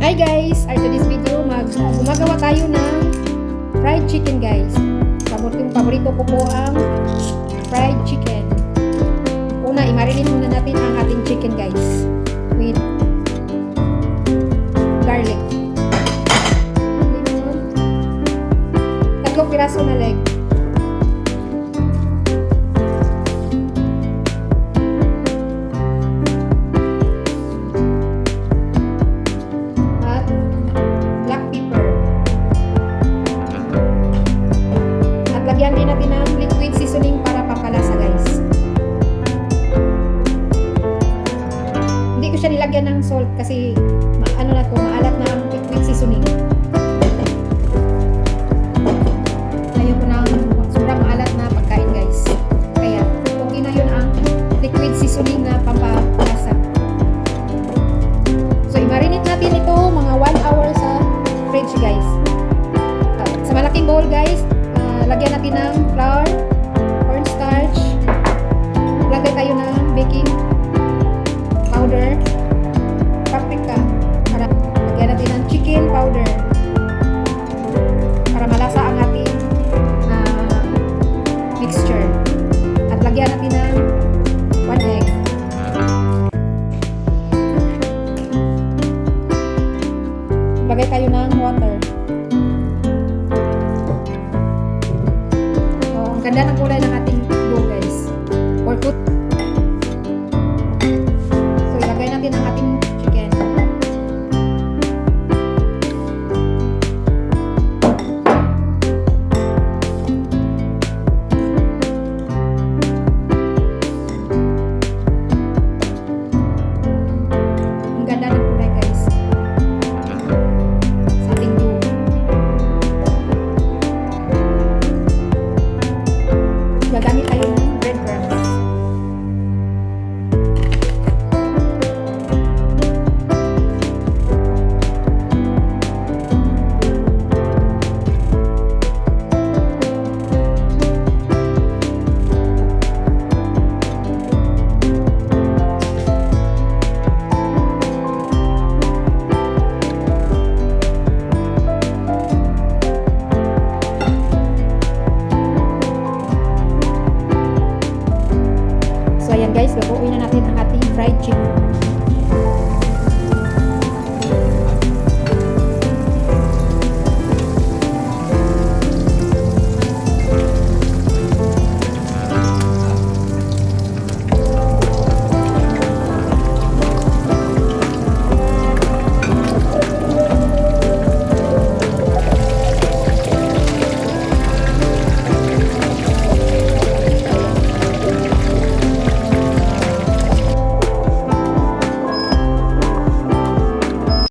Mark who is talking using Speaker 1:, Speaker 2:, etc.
Speaker 1: Hi guys! For today's video, gumagawa tayo ng fried chicken guys. Paborito ko po ang fried chicken. Una, i-marinate muna natin ang ating chicken guys with garlic. Tatlong piraso na leg. Lagyan din natin ng liquid seasoning para pampalasa guys. Hindi ko siya nilagyan ng salt kasi maalat na ang liquid seasoning. Ayaw ko ng sobrang maalat na pagkain guys. Kaya okay na yun ang liquid seasoning na pampalasa. So i-marinate natin ito mga 1 hour sa fridge guys. Sa malaking bowl guys, lagyan natin ng flour, cornstarch, lagay tayo ng baking powder, paprika, lagyan natin ng chicken powder para malasa ang ating mixture, at lagyan natin ng 1 egg. Lagay tayo ng water. Ganda ng kulay ng ating dough guys. Or cook. So ilagay natin ang ating chicken. Ang ganda ng kulay guys sa ating dough. Gagamit tayo ng breadcrumbs. So ayan guys, lutuin na natin ang ating fried chicken.